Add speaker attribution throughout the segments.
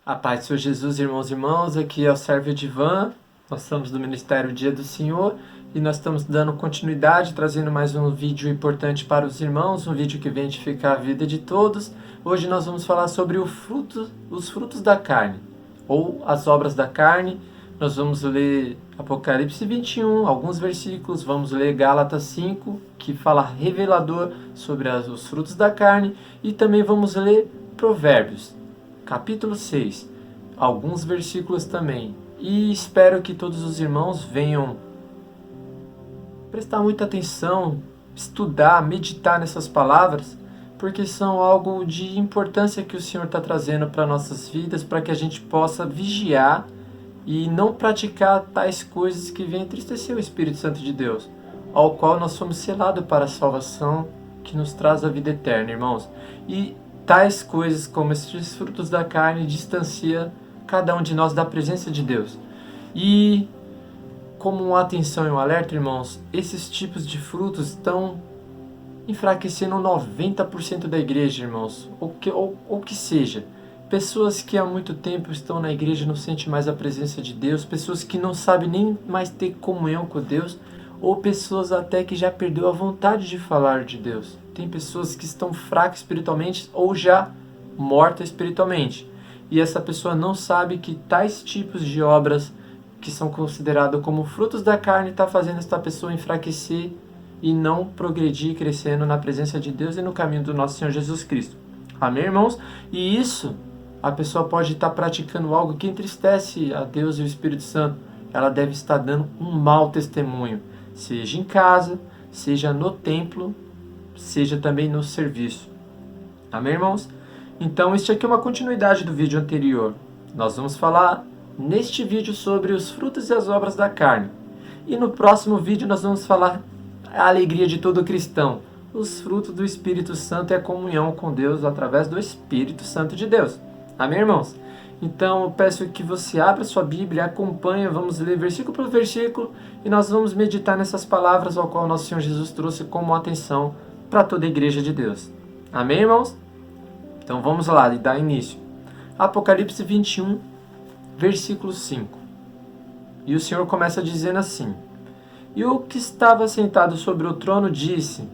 Speaker 1: A paz do Senhor Jesus, irmãos e irmãs, aqui é o Servo Edivan, nós somos do Ministério Dia do Senhor e nós estamos dando continuidade, trazendo mais um vídeo importante para os irmãos, um vídeo que vem edificar a vida de todos. Hoje nós vamos falar sobre os frutos da carne, ou as obras da carne. Nós vamos ler Apocalipse 21, alguns versículos, vamos ler Gálatas 5, que fala revelador sobre os frutos da carne, e também vamos ler Provérbios, capítulo 6, alguns versículos também. E espero que todos os irmãos venham prestar muita atenção, estudar, meditar nessas palavras, porque são algo de importância que o Senhor está trazendo para nossas vidas, para que a gente possa vigiar e não praticar tais coisas que vêm entristecer o Espírito Santo de Deus, ao qual nós somos selados para a salvação que nos traz a vida eterna, irmãos. E tais coisas como esses frutos da carne distancia cada um de nós da presença de Deus. E como uma atenção e um alerta, irmãos, esses tipos de frutos estão enfraquecendo 90% da igreja, irmãos, ou que seja. Pessoas que há muito tempo estão na igreja não sentem mais a presença de Deus, pessoas que não sabem nem mais ter comunhão com Deus, ou pessoas até que já perdeu a vontade de falar de Deus. Tem pessoas que estão fracas espiritualmente ou já mortas espiritualmente. E essa pessoa não sabe que tais tipos de obras que são considerados como frutos da carne está fazendo esta pessoa enfraquecer e não progredir crescendo na presença de Deus e no caminho do nosso Senhor Jesus Cristo. Amém, irmãos? E isso, a pessoa pode estar praticando algo que entristece a Deus e o Espírito Santo. Ela deve estar dando um mau testemunho, seja em casa, seja no templo, seja também no serviço. Amém, irmãos? Então, este aqui é uma continuidade do vídeo anterior. Nós vamos falar neste vídeo sobre os frutos e as obras da carne. E no próximo vídeo nós vamos falar a alegria de todo cristão, os frutos do Espírito Santo e a comunhão com Deus através do Espírito Santo de Deus. Amém, irmãos? Então eu peço que você abra sua Bíblia, acompanhe, vamos ler versículo por versículo e nós vamos meditar nessas palavras ao qual nosso Senhor Jesus trouxe como atenção para toda a igreja de Deus. Amém, irmãos? Então vamos lá e dar início. Apocalipse 21, versículo 5. E o Senhor começa dizendo assim: E o que estava sentado sobre o trono disse: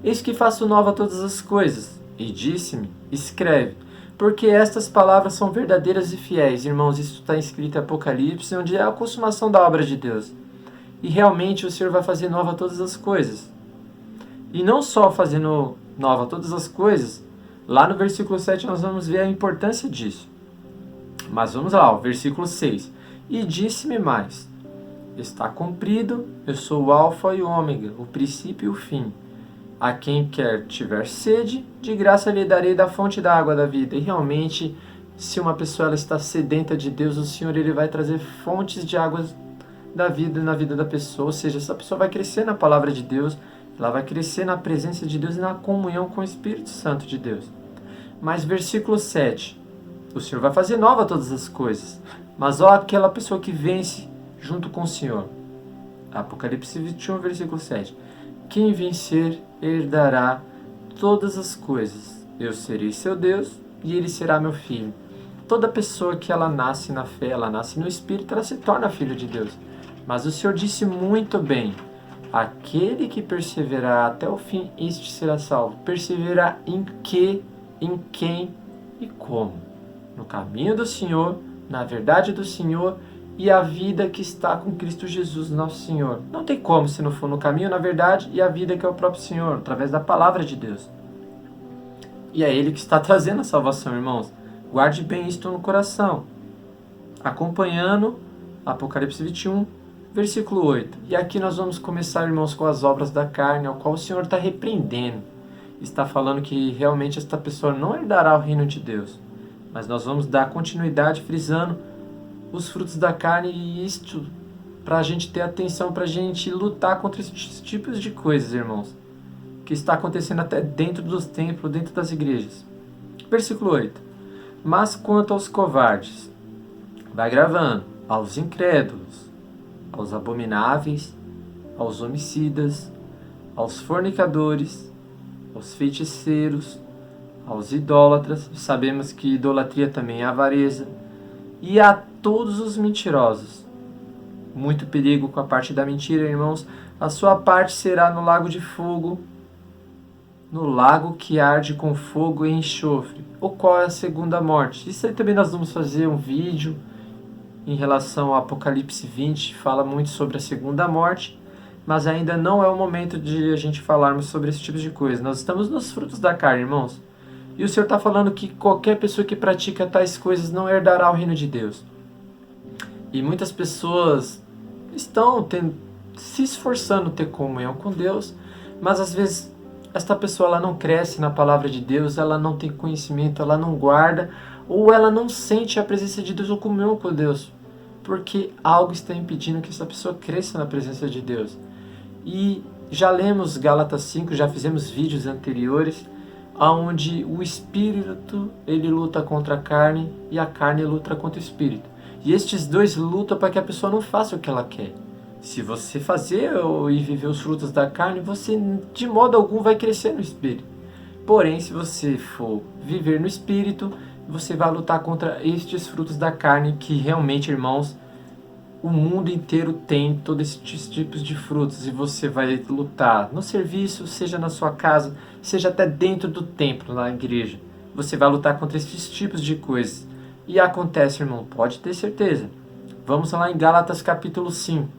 Speaker 1: Eis que faço nova todas as coisas. E disse-me: Escreve, porque estas palavras são verdadeiras e fiéis. Irmãos, isso está escrito em Apocalipse, onde é a consumação da obra de Deus. E realmente o Senhor vai fazer nova todas as coisas. E não só fazendo nova todas as coisas, lá no versículo 7 nós vamos ver a importância disso. Mas vamos lá, o versículo 6. E disse-me mais: Está cumprido, eu sou o alfa e o ômega, o princípio e o fim. A quem quer tiver sede, de graça lhe darei da fonte da água da vida. E realmente, se uma pessoa ela está sedenta de Deus, o Senhor ele vai trazer fontes de águas da vida na vida da pessoa. Ou seja, essa pessoa vai crescer na palavra de Deus, ela vai crescer na presença de Deus e na comunhão com o Espírito Santo de Deus. Mas versículo 7, o Senhor vai fazer nova todas as coisas. Mas ó, aquela pessoa que vence junto com o Senhor. Apocalipse 21, versículo 7. Quem vencer herdará todas as coisas. Eu serei seu Deus e ele será meu filho. Toda pessoa que ela nasce na fé, ela nasce no Espírito, ela se torna filho de Deus. Mas o Senhor disse muito bem: aquele que perseverar até o fim, este será salvo. Perseverar em que, em quem e como? No caminho do Senhor, na verdade do Senhor e a vida que está com Cristo Jesus, nosso Senhor. Não tem como se não for no caminho, na verdade e a vida que é o próprio Senhor, através da palavra de Deus. E é Ele que está trazendo a salvação, irmãos. Guarde bem isto no coração. Acompanhando Apocalipse 21, versículo 8. E aqui nós vamos começar, irmãos, com as obras da carne, ao qual o Senhor está repreendendo. Está falando que realmente esta pessoa não herdará o reino de Deus. Mas nós vamos dar continuidade frisando os frutos da carne e isto para a gente ter atenção, para a gente lutar contra esses tipos de coisas, irmãos, que está acontecendo até dentro dos templos, dentro das igrejas. Versículo 8. Mas quanto aos covardes, vai gravando, aos incrédulos, aos abomináveis, aos homicidas, aos fornicadores, aos feiticeiros, aos idólatras. Sabemos que idolatria também é avareza. e a todos os mentirosos. Muito perigo com a parte da mentira, irmãos. A sua parte será no lago de fogo, no lago que arde com fogo e enxofre. O qual é a segunda morte? Isso aí também nós vamos fazer um vídeo em relação ao Apocalipse 20, fala muito sobre a segunda morte, mas ainda não é o momento de a gente falarmos sobre esse tipo de coisa. Nós estamos nos frutos da carne, irmãos. E o Senhor está falando que qualquer pessoa que pratica tais coisas não herdará o reino de Deus. E muitas pessoas estão se esforçando ter comunhão com Deus, mas às vezes esta pessoa ela não cresce na palavra de Deus, ela não tem conhecimento, ela não guarda, ou ela não sente a presença de Deus ou comunhão com Deus, porque algo está impedindo que essa pessoa cresça na presença de Deus. E já lemos Gálatas 5, já fizemos vídeos anteriores, onde o Espírito ele luta contra a carne e a carne luta contra o Espírito. E estes dois lutam para que a pessoa não faça o que ela quer. Se você fazer e viver os frutos da carne, você de modo algum vai crescer no Espírito. Porém, se você for viver no Espírito, você vai lutar contra estes frutos da carne que realmente, irmãos, o mundo inteiro tem todos esses tipos de frutos. E você vai lutar no serviço, seja na sua casa, seja até dentro do templo, na igreja. Você vai lutar contra esses tipos de coisas. E acontece, irmão, pode ter certeza. Vamos lá em Gálatas capítulo 5,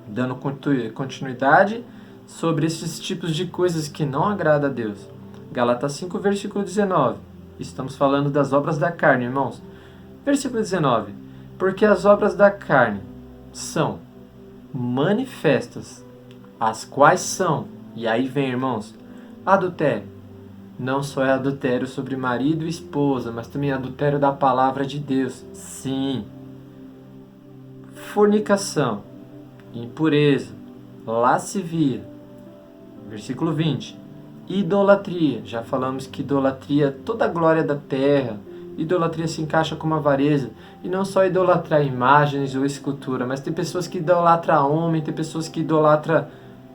Speaker 1: dando continuidade sobre esses tipos de coisas que não agradam a Deus. Gálatas 5, versículo 19. Estamos falando das obras da carne, irmãos. Versículo 19. Porque as obras da carne são manifestas, as quais são, e aí vem, irmãos, adultério. Não só é adultério sobre marido e esposa, mas também adultério da palavra de Deus. Sim. Fornicação, impureza, lascivia. Versículo 20. Idolatria. Já falamos que idolatria, toda a glória da terra. Idolatria se encaixa como avareza. E não só idolatrar imagens ou escultura, mas tem pessoas que idolatram homem, tem pessoas que idolatram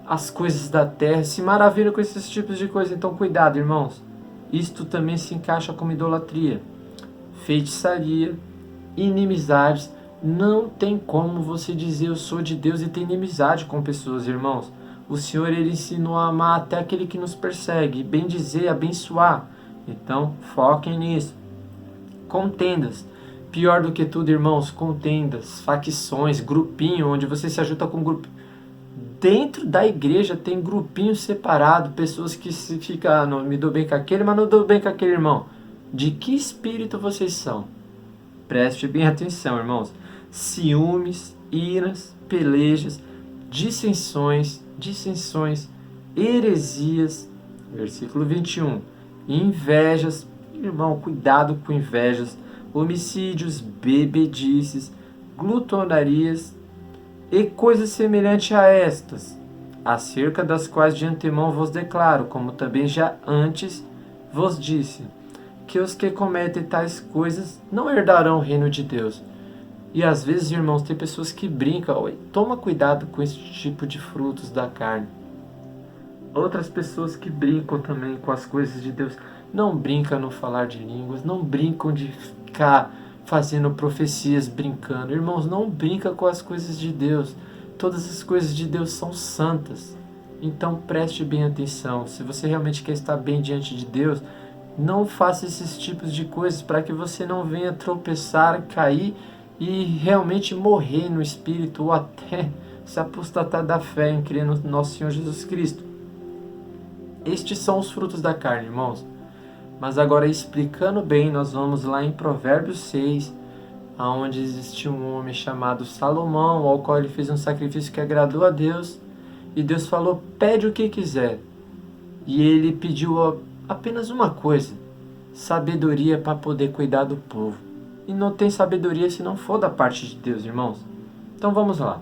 Speaker 1: as coisas da terra, se maravilham com esses tipos de coisas. Então cuidado, irmãos. Isto também se encaixa como idolatria. Feitiçaria, inimizades. Não tem como você dizer eu sou de Deus e ter inimizade com pessoas, irmãos. O Senhor ele ensinou a amar até aquele que nos persegue, bem dizer, abençoar. Então foquem nisso. Contendas. Pior do que tudo, irmãos, contendas, facções, grupinho, onde você se ajuda com grupo. Dentro da igreja tem grupinho separado, pessoas que se ficam, não me dou bem com aquele, mas não dou bem com aquele irmão. De que espírito vocês são? Preste bem atenção, irmãos. Ciúmes, iras, pelejas, dissensões, heresias. Versículo 21. Invejas. Irmão, cuidado com invejas. Homicídios, bebedices, glutonarias e coisas semelhantes a estas, acerca das quais de antemão vos declaro, como também já antes vos disse, que os que cometem tais coisas não herdarão o reino de Deus. E às vezes, irmãos, tem pessoas que brincam. Toma cuidado com esse tipo de frutos da carne. Outras pessoas que brincam também com as coisas de Deus. Não brincam no falar de línguas, não brincam de ficar fazendo profecias brincando. Irmãos, não brinca com as coisas de Deus. Todas as coisas de Deus são santas. Então preste bem atenção. Se você realmente quer estar bem diante de Deus, não faça esses tipos de coisas para que você não venha tropeçar, cair e realmente morrer no espírito ou até se apostatar da fé em crer no nosso Senhor Jesus Cristo. Estes são os frutos da carne, irmãos. Mas agora, explicando bem, nós vamos lá em Provérbios 6, onde existe um homem chamado Salomão, ao qual ele fez um sacrifício que agradou a Deus. E Deus falou, pede o que quiser. E ele pediu apenas uma coisa, sabedoria para poder cuidar do povo. E não tem sabedoria se não for da parte de Deus, irmãos. Então vamos lá.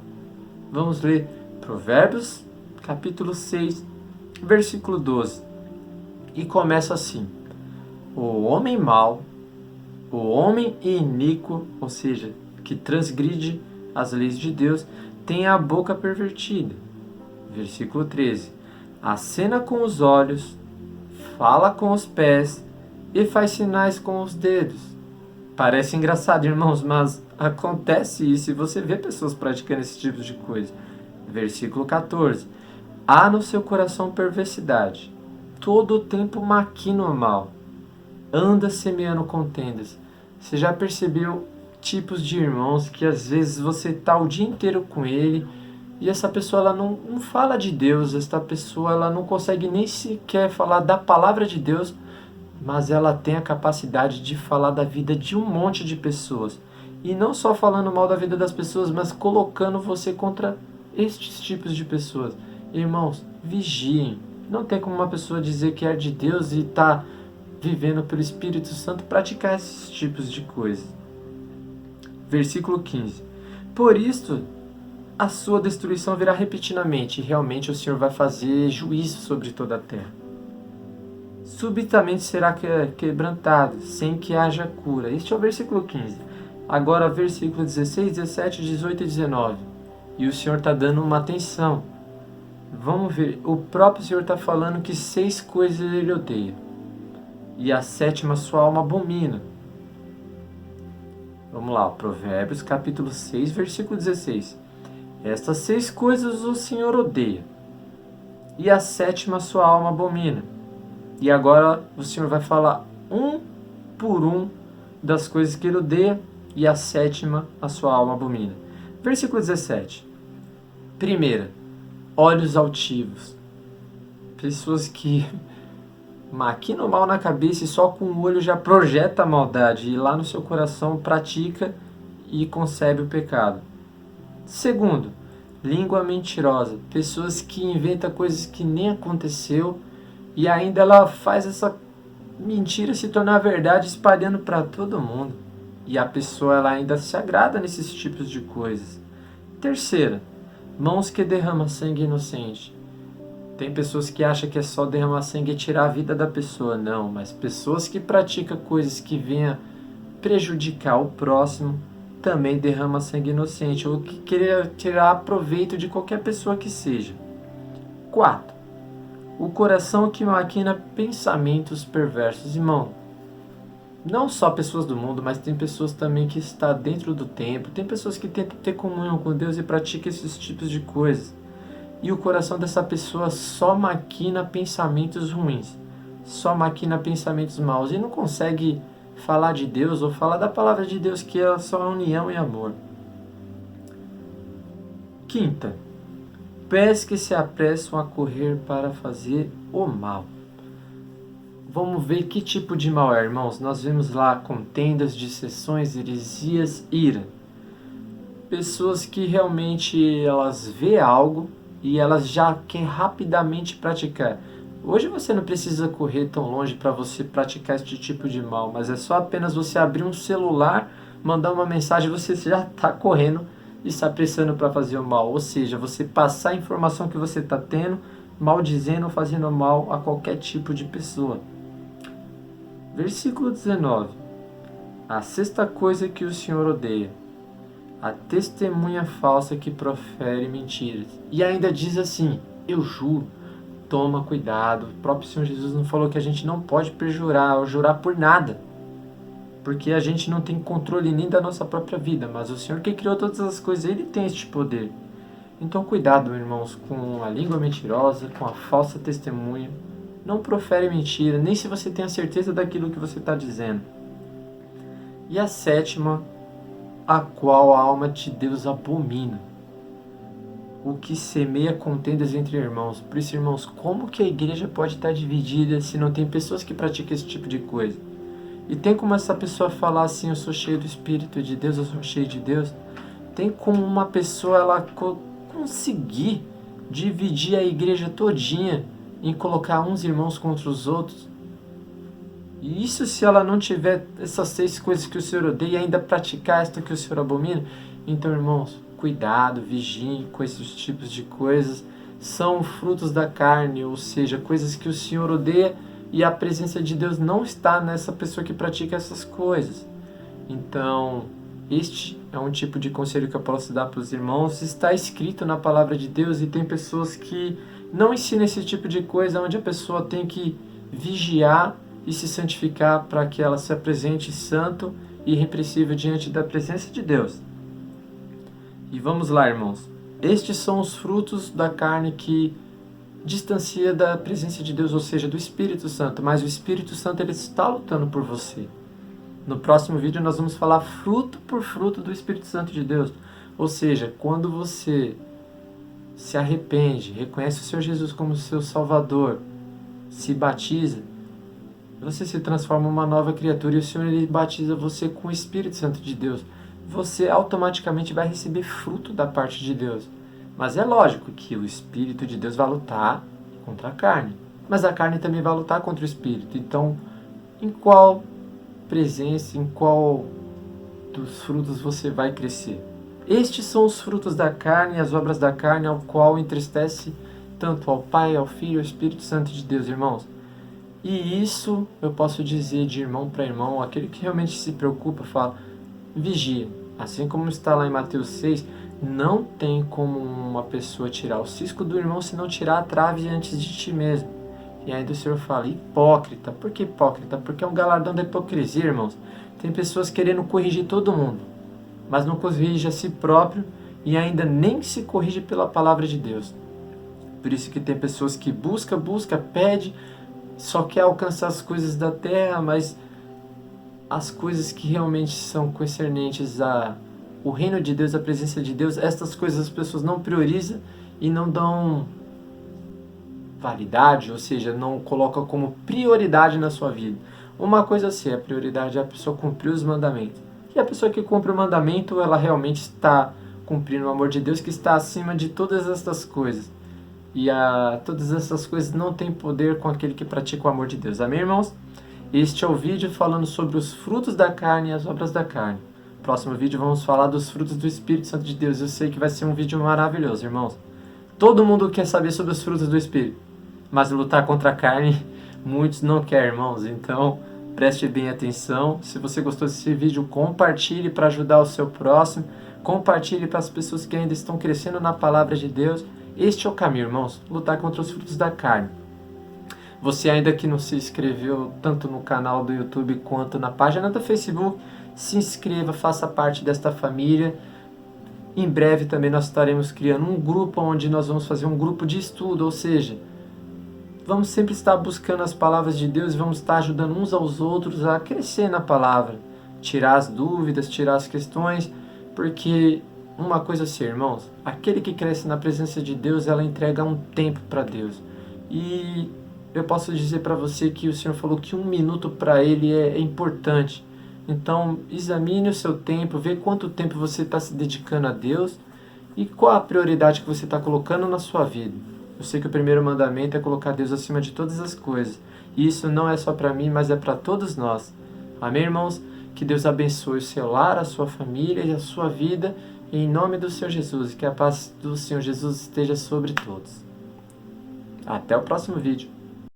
Speaker 1: Vamos ler Provérbios, capítulo 6, versículo 12. E começa assim. O homem mau, o homem iníquo, ou seja, que transgride as leis de Deus, tem a boca pervertida. Versículo 13. Acena com os olhos, fala com os pés e faz sinais com os dedos. Parece engraçado, irmãos, mas acontece isso e você vê pessoas praticando esse tipo de coisa. Versículo 14. Há no seu coração perversidade, todo o tempo maquina o mal, anda semeando contendas. Você já percebeu tipos de irmãos que às vezes você está o dia inteiro com ele e essa pessoa ela não fala de Deus, essa pessoa ela não consegue nem sequer falar da palavra de Deus, mas ela tem a capacidade de falar da vida de um monte de pessoas. E não só falando mal da vida das pessoas, mas colocando você contra estes tipos de pessoas. Irmãos, vigiem. Não tem como uma pessoa dizer que é de Deus e está vivendo pelo Espírito Santo praticar esses tipos de coisas. Versículo 15. Por isto, a sua destruição virá repentinamente, e realmente o Senhor vai fazer juízo sobre toda a terra. Subitamente será quebrantado, sem que haja cura. Este é o versículo 15. Agora, versículo 16, 17, 18 e 19. E o Senhor está dando uma atenção. Vamos ver, o próprio Senhor está falando que 6 coisas ele odeia. E a 7ª sua alma abomina. Vamos lá, Provérbios capítulo 6, versículo 16. Estas 6 coisas o Senhor odeia. E a 7ª sua alma abomina. E agora o Senhor vai falar um por um das coisas que ele odeia e a 7ª a sua alma abomina. Versículo 17. Primeira, olhos altivos. Pessoas que maquinam mal na cabeça e só com o olho já projeta a maldade e lá no seu coração pratica e concebe o pecado. Segundo, língua mentirosa. Pessoas que inventam coisas que nem aconteceu e ainda ela faz essa mentira se tornar verdade espalhando para todo mundo. E a pessoa ela ainda se agrada nesses tipos de coisas. Terceira, mãos que derramam sangue inocente. Tem pessoas que acham que é só derramar sangue e tirar a vida da pessoa. Não, mas pessoas que praticam coisas que venham prejudicar o próximo também derramam sangue inocente ou que querer tirar proveito de qualquer pessoa que seja. 4. O coração que maquina pensamentos perversos. Irmão, não só pessoas do mundo, mas tem pessoas também que estão dentro do templo. Tem pessoas que tentam ter comunhão com Deus e praticam esses tipos de coisas. E o coração dessa pessoa só maquina pensamentos ruins. Só maquina pensamentos maus. E não consegue falar de Deus ou falar da palavra de Deus, que é só união e amor. 5. Pés que se apressam a correr para fazer o mal. Vamos ver que tipo de mal é, irmãos. Nós vemos lá contendas, dissensões, heresias, ira. Pessoas que realmente elas vê algo e elas já querem rapidamente praticar. Hoje você não precisa correr tão longe para você praticar este tipo de mal, mas é só apenas você abrir um celular, mandar uma mensagem, você já está correndo e se apressando para fazer o mal. Ou seja, você passar a informação que você está tendo, maldizendo ou fazendo mal a qualquer tipo de pessoa. Versículo 19. A 6ª coisa que o Senhor odeia, a testemunha falsa que profere mentiras. E ainda diz assim, eu juro. Toma cuidado. O próprio Senhor Jesus não falou que a gente não pode perjurar ou jurar por nada. Porque a gente não tem controle nem da nossa própria vida. Mas o Senhor que criou todas as coisas, Ele tem este poder. Então cuidado, irmãos, com a língua mentirosa, com a falsa testemunha. Não profere mentira, nem se você tem a certeza daquilo que você está dizendo. E a 7ª, a qual a alma de Deus abomina. O que semeia contendas entre irmãos. Por isso, irmãos, como que a igreja pode estar dividida se não tem pessoas que praticam esse tipo de coisa? E tem como essa pessoa falar assim, eu sou cheio do Espírito de Deus, eu sou cheio de Deus? Tem como uma pessoa ela conseguir dividir a igreja todinha em colocar uns irmãos contra os outros? E isso se ela não tiver essas 6 coisas que o Senhor odeia e ainda praticar esta que o Senhor abomina? Então, irmãos, cuidado, vigiem com esses tipos de coisas. São frutos da carne, ou seja, coisas que o Senhor odeia e a presença de Deus não está nessa pessoa que pratica essas coisas. Então, este é um tipo de conselho que eu posso dar para os irmãos. Está escrito na palavra de Deus e tem pessoas que não ensinam esse tipo de coisa, onde a pessoa tem que vigiar e se santificar para que ela se apresente santo irrepreensível diante da presença de Deus. E vamos lá, irmãos. Estes são os frutos da carne que distancia da presença de Deus, ou seja, do Espírito Santo. Mas o Espírito Santo, ele está lutando por você. No próximo vídeo nós vamos falar fruto por fruto do Espírito Santo de Deus. Ou seja, quando você se arrepende, reconhece o Senhor Jesus como seu Salvador, se batiza, você se transforma em uma nova criatura e o Senhor, ele batiza você com o Espírito Santo de Deus. Você automaticamente vai receber fruto da parte de Deus. Mas é lógico que o Espírito de Deus vai lutar contra a carne. Mas a carne também vai lutar contra o Espírito. Então, em qual presença, em qual dos frutos você vai crescer? Estes são os frutos da carne e as obras da carne, ao qual entristece tanto ao Pai, ao Filho e ao Espírito Santo de Deus, irmãos. E isso eu posso dizer de irmão para irmão, aquele que realmente se preocupa, fala, vigia. Assim como está lá em Mateus 6, não tem como uma pessoa tirar o cisco do irmão se não tirar a trave antes de ti mesmo. E ainda o Senhor fala, hipócrita. Por que hipócrita? Porque é um galardão da hipocrisia, irmãos. Tem pessoas querendo corrigir todo mundo, mas não corrige a si próprio e ainda nem se corrige pela palavra de Deus. Por isso que tem pessoas que busca, pede, só quer alcançar as coisas da terra, mas as coisas que realmente são concernentes ao reino de Deus, a presença de Deus, estas coisas as pessoas não priorizam e não dão validade, ou seja, não colocam como prioridade na sua vida. Uma coisa assim, a prioridade é a pessoa cumprir os mandamentos. E a pessoa que cumpre o mandamento, ela realmente está cumprindo o amor de Deus, que está acima de todas estas coisas. E todas essas coisas não têm poder com aquele que pratica o amor de Deus. Amém, irmãos? Este é o vídeo falando sobre os frutos da carne e as obras da carne. No próximo vídeo vamos falar dos frutos do Espírito Santo de Deus. Eu sei que vai ser um vídeo maravilhoso, irmãos. Todo mundo quer saber sobre os frutos do Espírito, mas lutar contra a carne, muitos não querem, irmãos. Então, preste bem atenção. Se você gostou desse vídeo, compartilhe para ajudar o seu próximo. Compartilhe para as pessoas que ainda estão crescendo na palavra de Deus. Este é o caminho, irmãos. Lutar contra os frutos da carne. Você ainda que não se inscreveu tanto no canal do YouTube quanto na página do Facebook, se inscreva, faça parte desta família. Em breve também nós estaremos criando um grupo onde nós vamos fazer um grupo de estudo, ou seja, vamos sempre estar buscando as palavras de Deus e vamos estar ajudando uns aos outros a crescer na palavra, tirar as dúvidas, tirar as questões, porque uma coisa assim, irmãos, aquele que cresce na presença de Deus, ela entrega um tempo para Deus. E eu posso dizer para você que o Senhor falou que 1 minuto para Ele é importante. Então, examine o seu tempo, vê quanto tempo você está se dedicando a Deus e qual a prioridade que você está colocando na sua vida. Eu sei que o primeiro mandamento é colocar Deus acima de todas as coisas. E isso não é só para mim, mas é para todos nós. Amém, irmãos? Que Deus abençoe o seu lar, a sua família e a sua vida. Em nome do Senhor Jesus. Que a paz do Senhor Jesus esteja sobre todos. Até o próximo vídeo.